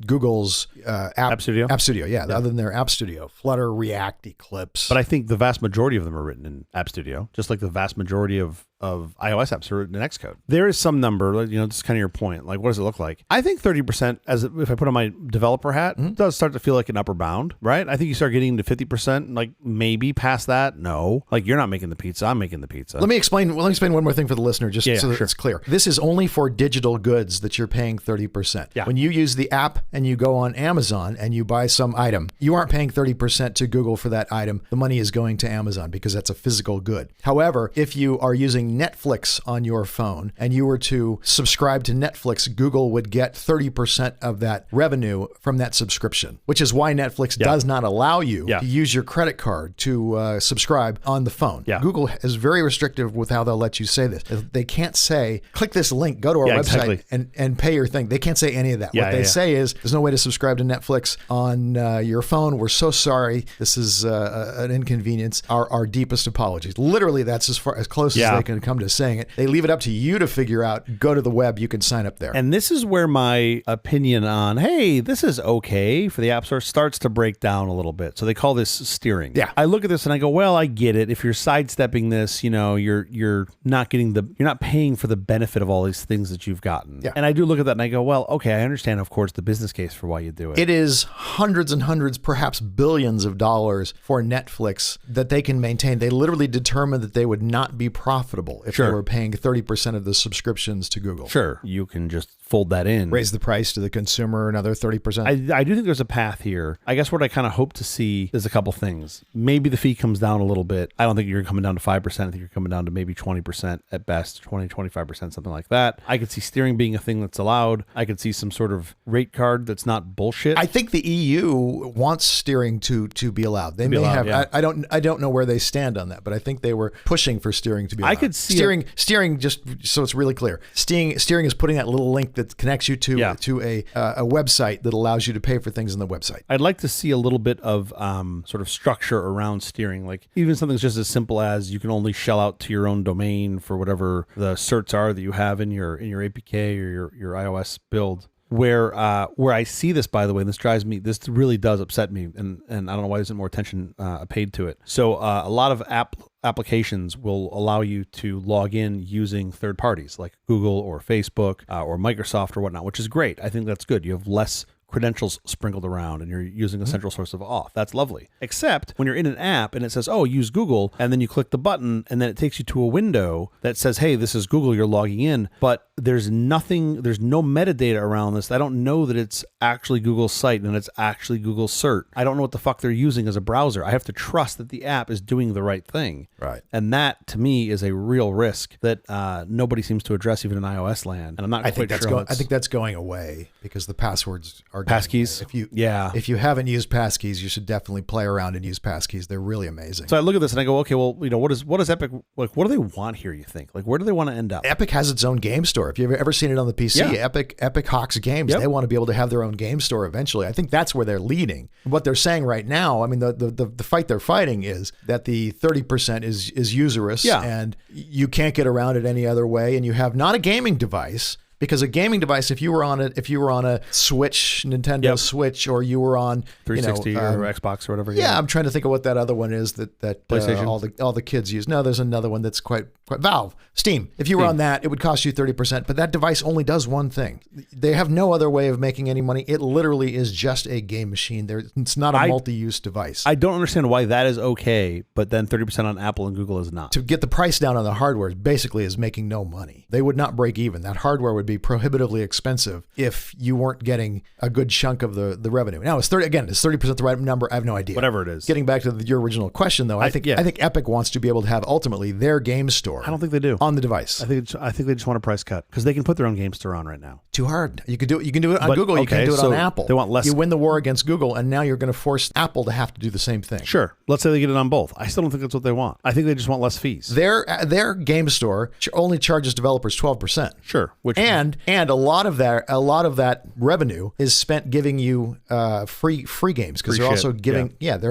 Google's App Studio. App Studio, yeah, other than their App Studio. Flutter, React, Eclipse. But I think the vast majority of them are written in App Studio, just like the vast majority of iOS apps are written in Xcode. There is some number, this is kind of your point. Like, what does it look like? I think 30%, if I put on my developer hat, does start to feel like an upper bound, right? I think you start getting to 50%, like maybe past that. No, like you're not making the pizza, I'm making the pizza. Let me explain one more thing for the listener, just so that it's clear. This is only for digital goods that you're paying 30%. Yeah. When you use the app and you go on Amazon and you buy some item, you aren't paying 30% to Google for that item. The money is going to Amazon because that's a physical good. However, if you are using Netflix on your phone and you were to subscribe to Netflix, Google would get 30% of that revenue from that subscription, which is why Netflix does not allow you to use your credit card to subscribe on the phone. Yeah. Google is very restrictive with how they'll let you say this. They can't say, click this link, go to our website and pay your thing. They can't say any of that. What they say is, there's no way to subscribe to Netflix on your phone. We're so sorry. This is an inconvenience. Our deepest apologies. Literally, that's as close as they can come to saying it. They leave it up to you to figure out. Go to the web. You can sign up there. And this is where my opinion on, hey, this is okay for the App Store starts to break down a little bit. So they call this steering. Yeah. I look at this and I go, well, I get it. If you're sidestepping this, you're not getting you're not paying for the benefit of all these things that you've gotten. Yeah. And I do look at that and I go, well, okay, I understand, of course, the business case for why you do it. It is hundreds and hundreds, perhaps billions of dollars for Netflix that they can maintain. They literally determined that they would not be profitable if they were paying 30% of the subscriptions to Google. Sure. You can just fold that in. Raise the price to the consumer another 30%. I do think there's a path here. I guess what I kind of hope to see is a couple things. Maybe the fee comes down a little bit. I don't think you're coming down to 5%. I think you're coming down to maybe 20% at best, 25%, something like that. I could see steering being a thing that's allowed. I could see some sort of rate card that's not bullshit. I think the EU wants steering to be allowed. They may have. Yeah. I don't know where they stand on that, but I think they were pushing for steering to be allowed. I could see steering. Just so it's really clear. Steering is putting that little link that connects you to a website that allows you to pay for things on the website. I'd like to see a little bit of sort of structure around steering, like even something just as simple as you can only shell out to your own domain for whatever the certs are that you have in your APK or your iOS build. Where I see this, by the way, and this really does upset me, and I don't know why there isn't more attention paid to it. So a lot of applications will allow you to log in using third parties like Google or Facebook or Microsoft or whatnot, which is great. I think that's good. You have less credentials sprinkled around and you're using a central source of auth. That's lovely. Except when you're in an app and it says, oh, use Google, and then you click the button and then it takes you to a window that says, hey, this is Google, you're logging in, but there's no metadata around this. I don't know that it's actually Google's site and it's actually Google's cert. I don't know what the fuck they're using as a browser. I have to trust that the app is doing the right thing. Right. And that, to me, is a real risk that nobody seems to address even in iOS land. And I'm not quite sure. I think that's going away because the passwords are passkeys. If you haven't used passkeys, you should definitely play around and use passkeys. They're really amazing. So I look at this and I go, okay, well, what is Epic like? What do they want here? You think like where do they want to end up? Epic has its own game store. If you've ever seen it on the PC, Epic Hawks Games, they want to be able to have their own game store eventually. I think that's where they're leading. What they're saying right now, I mean, the fight they're fighting is that the 30% is usurious and you can't get around it any other way, and you have not a gaming device. Because a gaming device, if you were on a Switch, Nintendo Switch, or you were on 360 or Xbox or whatever. Yeah, I'm trying to think of what that other one is that PlayStation. All the kids use. No, there's another one that's quite Valve, Steam. If you were on that, it would cost you 30%, but that device only does one thing. They have no other way of making any money. It literally is just a game machine. It's not a multi-use device. I don't understand why that is okay, but then 30% on Apple and Google is not. To get the price down on the hardware basically is making no money. They would not break even. That hardware would be prohibitively expensive if you weren't getting a good chunk of the revenue. Now, is 30% the right number? I have no idea. Whatever it is. Getting back to your original question, though, I think Epic wants to be able to have ultimately their game store. I don't think they do. On the device. I think they just want a price cut because they can put their own game store on right now. Too hard. You can do it on Google. You can't do it on Apple. They want less. You win the war against Google, and now you're going to force Apple to have to do the same thing. Sure. Let's say they get it on both. I still don't think that's what they want. I think they just want less fees. Their game store only charges developers 12%. Sure. And a lot of that revenue is spent giving you free games because they're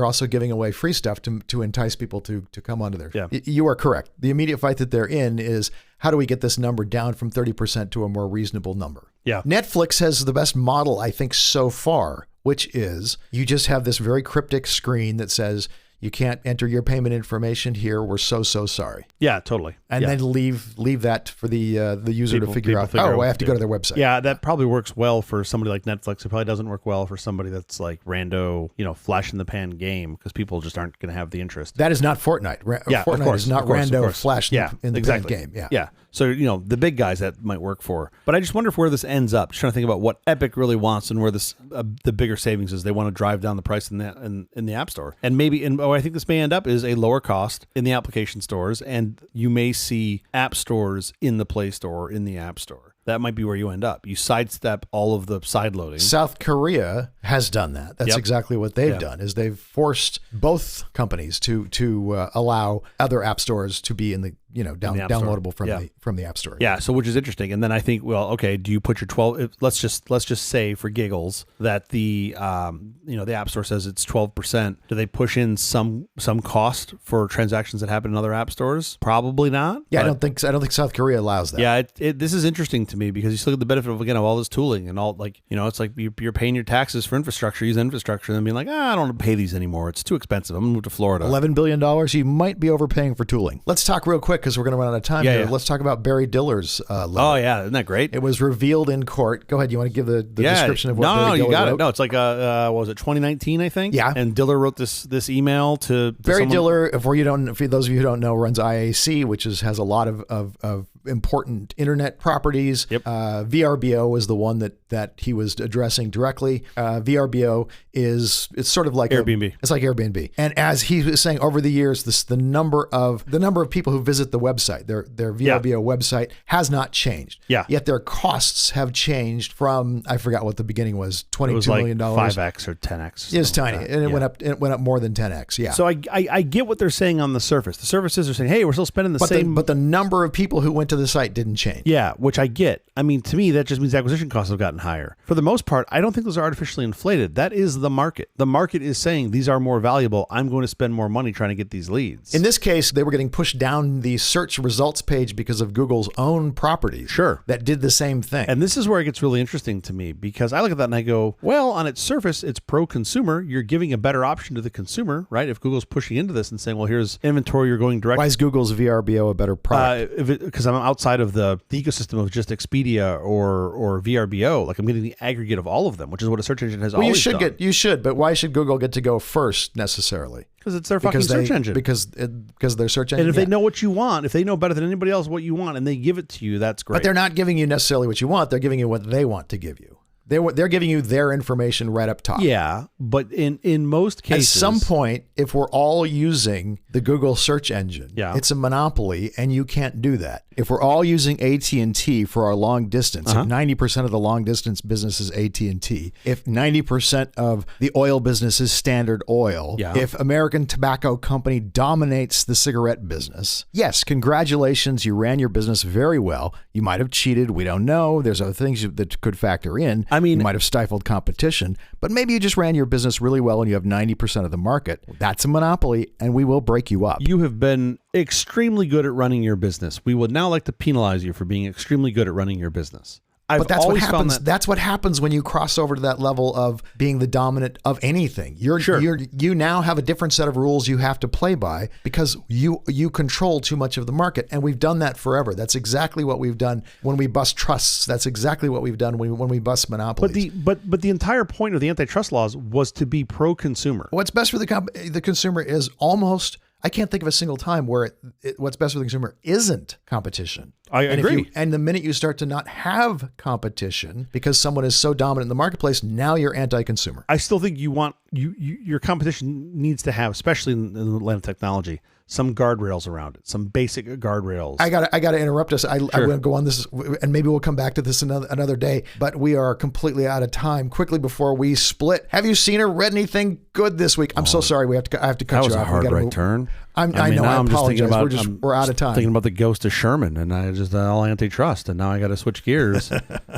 also giving away free stuff to entice people to come onto there. Yeah. You are correct. The immediate fight that they're in is how do we get this number down from 30% to a more reasonable number? Yeah. Netflix has the best model, I think, so far, which is you just have this very cryptic screen that says, you can't enter your payment information here. We're so sorry. Yeah, totally. And then leave that for the user to figure out. I have to go to their website. Yeah, that probably works well for somebody like Netflix. It probably doesn't work well for somebody that's like rando, flash in the pan game because people just aren't going to have the interest. That is not Fortnite. Fortnite is not rando flash in the pan game. Yeah. So, the big guys that might work for. But I just wonder where this ends up. Just trying to think about what Epic really wants and where this the bigger savings is. They want to drive down the price in the App Store. And maybe, I think this may end up is a lower cost in the application stores, and you may see app stores in the Play Store or in the App Store. That might be where you end up. You sidestep all of the side loading. South Korea has done that. That's exactly what they've done. Is they've forced both companies to allow other app stores to be in the downloadable from the App Store. Yeah. So which is interesting. And then I think, well, okay, do you put your 12? Let's just say for giggles that the App Store says it's 12%. Do they push in some cost for transactions that happen in other app stores? Probably not. Yeah, I don't think South Korea allows that. Yeah. This is interesting to me because you still get the benefit of all this tooling and all it's like you're paying your taxes for infrastructure, use infrastructure, and then being like, I don't want to pay these anymore. It's too expensive. I'm gonna move to Florida. $11 billion. You might be overpaying for tooling. Let's talk real quick because we're going to run out of time here. Let's talk about Barry Diller's letter. Oh yeah, isn't that great? It was revealed in court. Go ahead. You want to give the description of what Barry Diller you got wrote? it. No, it's like what was it, 2019, I think? Yeah. And Diller wrote this email to Barry Diller. For those of you who don't know, runs IAC, which has a lot of important internet properties. Yep. VRBO was the one that he was addressing directly. VRBO it's sort of like Airbnb. It's like Airbnb. And as he was saying, over the years, the number of people who visit the website, their VRBO website, has not changed. Yeah. Yet their costs have changed from, I forgot what the beginning was, $22 million. 5x or 10x. It was tiny, and it went up more than 10x. Yeah. So I get what they're saying on the surface. The services are saying, hey, we're still spending the same. But the number of people who went to the site didn't change. Yeah, which I get. I mean, to me, that just means acquisition costs have gotten higher. For the most part, I don't think those are artificially inflated. That is the market. The market is saying these are more valuable. I'm going to spend more money trying to get these leads. In this case, they were getting pushed down the search results page because of Google's own properties. Sure. That did the same thing. And this is where it gets really interesting to me because I look at that and I go, well, on its surface, it's pro-consumer. You're giving a better option to the consumer, right? If Google's pushing into this and saying, well, here's inventory, you're going direct. Why is Google's VRBO a better product? Because I'm outside of the ecosystem of just Expedia or VRBO. Like I'm getting the aggregate of all of them, which is what a search engine has always done. You should, but why should Google get to go first necessarily? Because it's their fucking search engine. Because their search engine. And if they know what you want, if they know better than anybody else what you want, and they give it to you, that's great. But they're not giving you necessarily what you want. They're giving you what they want to give you. They're giving you their information right up top. Yeah, but in most cases, at some point, if we're all using the Google search engine, it's a monopoly, and you can't do that. If we're all using AT&T for our long distance, if 90% of the long distance business is AT&T, if 90% of the oil business is Standard Oil, if American Tobacco Company dominates the cigarette business, yes, congratulations, you ran your business very well. You might have cheated. We don't know. There's other things that could factor in. I mean, you might have stifled competition, but maybe you just ran your business really well and you have 90% of the market. That's a monopoly, and we will break you up. You have been extremely good at running your business. We would now like to penalize you for being extremely good at running your business. But that's what always found happens. That's what happens when you cross over to that level of being the dominant of anything. You now have a different set of rules you have to play by because you control too much of the market, and we've done that forever. That's exactly what we've done when we bust trusts. That's exactly what we've done when we bust monopolies. But the entire point of the antitrust laws was to be pro-consumer. What's best for the consumer is almost. I can't think of a single time where what's best for the consumer isn't competition. I agree. And the minute you start to not have competition because someone is so dominant in the marketplace, now you're anti-consumer. I still think your competition needs to have, especially in the land of technology, some guardrails around it, some basic guardrails. I gotta interrupt us. I'm going to go on this, and maybe we'll come back to this another day. But we are completely out of time. Quickly before we split, have you seen or read anything good this week? I'm so sorry. I have to cut you off. That was a hard right turn. I know. I apologize. We're out of time. Thinking about the ghost of Sherman, and I just all antitrust, and now I got to switch gears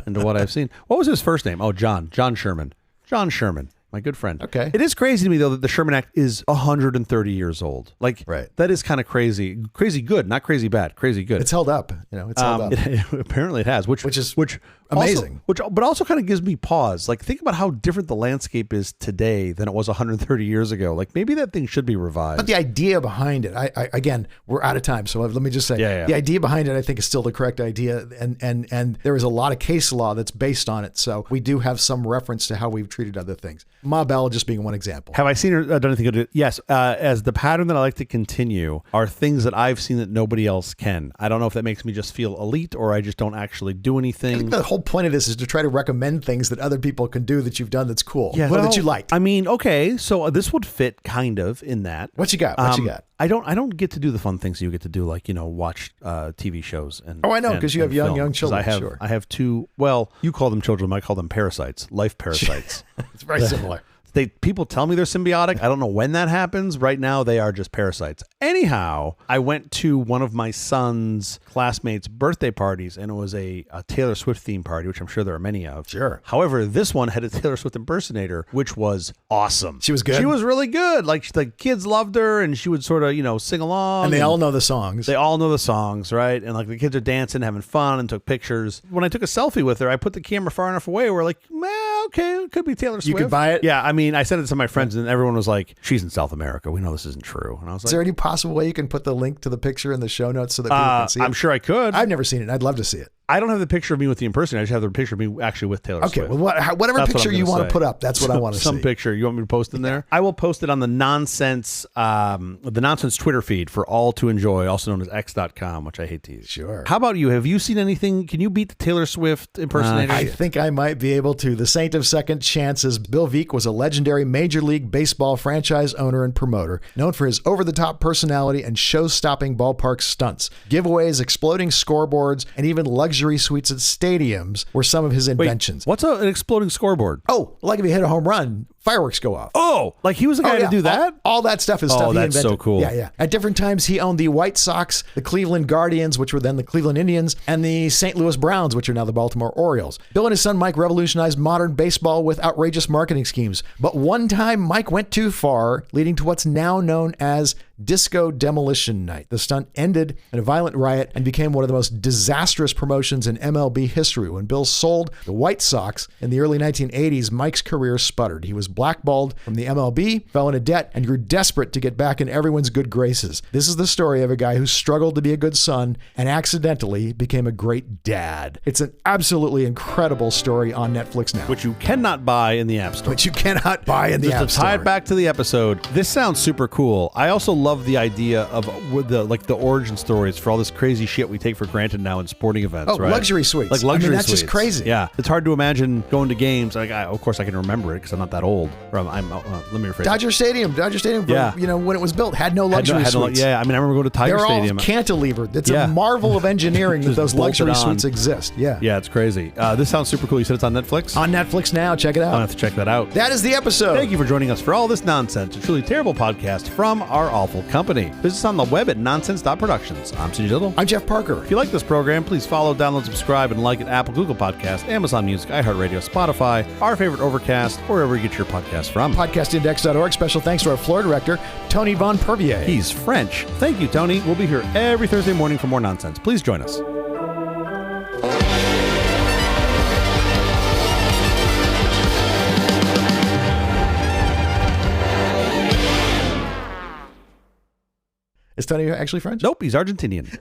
into what I've seen. What was his first name? Oh, John Sherman. John Sherman. My good friend. Okay. It is crazy to me, though, that the Sherman Act is 130 years old. Like, right. That is kind of crazy. Crazy good, not crazy bad. Crazy good. It's held up. It's held up. Apparently it has, which is amazing. But also kind of gives me pause. Like, think about how different the landscape is today than it was 130 years ago. Like, maybe that thing should be revised. But the idea behind it, again, we're out of time. So let me just say, the idea behind it, I think, is still the correct idea. And there is a lot of case law that's based on it. So we do have some reference to how we've treated other things. Ma Bell just being one example. Have I seen or done anything good? Yes. As the pattern that I like to continue are things that I've seen that nobody else can. I don't know if that makes me just feel elite or I just don't actually do anything. I think the whole point of this is to try to recommend things that other people can do that you've done that's cool. Yeah, or that you liked. I mean, okay, so this would fit kind of in that. What you got? What you got? I don't get to do the fun things you get to do, like, watch TV shows. I know, because you have young children. I have two, well, you call them children, I call them parasites, life parasites. It's very similar. People tell me they're symbiotic. I don't know when that happens. Right now, they are just parasites. Anyhow, I went to one of my son's classmates' birthday parties, and it was a Taylor Swift theme party, which I'm sure there are many of. Sure. However, this one had a Taylor Swift impersonator, which was awesome. She was good? She was really good. Like, the kids loved her, and she would sort of, sing along. And they all know the songs. They all know the songs, right? And, like, the kids are dancing, having fun, and took pictures. When I took a selfie with her, I put the camera far enough away where, like, okay, it could be Taylor Swift. You could buy it? Yeah, I mean, I sent it to my friends, and everyone was like, she's in South America. We know this isn't true. And I was like, is there any possible way you can put the link to the picture in the show notes so that people can see it? I'm sure I could. I've never seen it. I'd love to see it. I don't have the picture of me with the impersonator. I just have the picture of me actually with Taylor Swift. Okay, well, whatever picture you want to put up, that's what I want to see. Some picture. You want me to post in there? I will post it on the nonsense Twitter feed for all to enjoy, also known as x.com, which I hate to use. Sure. How about you? Have you seen anything? Can you beat the Taylor Swift impersonator? I think I might be able to. The saint of second chances, Bill Veeck was a legendary Major League Baseball franchise owner and promoter, known for his over-the-top personality and show-stopping ballpark stunts. Giveaways, exploding scoreboards, and even luxury suites at stadiums were some of his inventions. What's an exploding scoreboard? Oh, like if you hit a home run, fireworks go off. Oh, like he was the guy to do that? All that stuff is stuff he invented. Oh, that's so cool. Yeah. At different times, he owned the White Sox, the Cleveland Guardians, which were then the Cleveland Indians, and the St. Louis Browns, which are now the Baltimore Orioles. Bill and his son Mike revolutionized modern baseball with outrageous marketing schemes. But one time, Mike went too far, leading to what's now known as Disco Demolition Night. The stunt ended in a violent riot and became one of the most disastrous promotions in MLB history. When Bill sold the White Sox in the early 1980s, Mike's career sputtered. He was blackballed from the MLB, fell into debt, and grew desperate to get back in everyone's good graces. This is the story of a guy who struggled to be a good son and accidentally became a great dad. It's an absolutely incredible story on Netflix now. Which you cannot buy in the App Store. Which you cannot buy in the App Store. Just to tie it back to the episode, this sounds super cool. I also love the idea of the origin stories for all this crazy shit we take for granted now in sporting events, right? Luxury suites. Like luxury that's suites. Just crazy. Yeah. It's hard to imagine going to games. Like, of course I can remember it because I'm not that old. Let me rephrase. Dodger Stadium, yeah. When it was built, had no luxury suites. I mean, I remember going to Tiger Stadium. They're all cantilevered. It's a marvel of engineering that those luxury suites exist. Yeah. Yeah, it's crazy. This sounds super cool. You said it's on Netflix? On Netflix now. Check it out. I'll have to check that out. That is the episode. Thank you for joining us for all this nonsense. A truly terrible podcast from our awful company. Visit us on the web at nonsense.productions. I'm CJ Little. I'm Jeff Parker. If you like this program, please follow, download, subscribe, and like at Apple, Google Podcasts, Amazon Music, iHeartRadio, Spotify, our favorite Overcast, or wherever you get your podcasts from. Podcastindex.org. Special thanks to our floor director, Tony Von Pervier. He's French. Thank you, Tony. We'll be here every Thursday morning for more nonsense. Please join us. Is Tony actually French? Nope, he's Argentinian.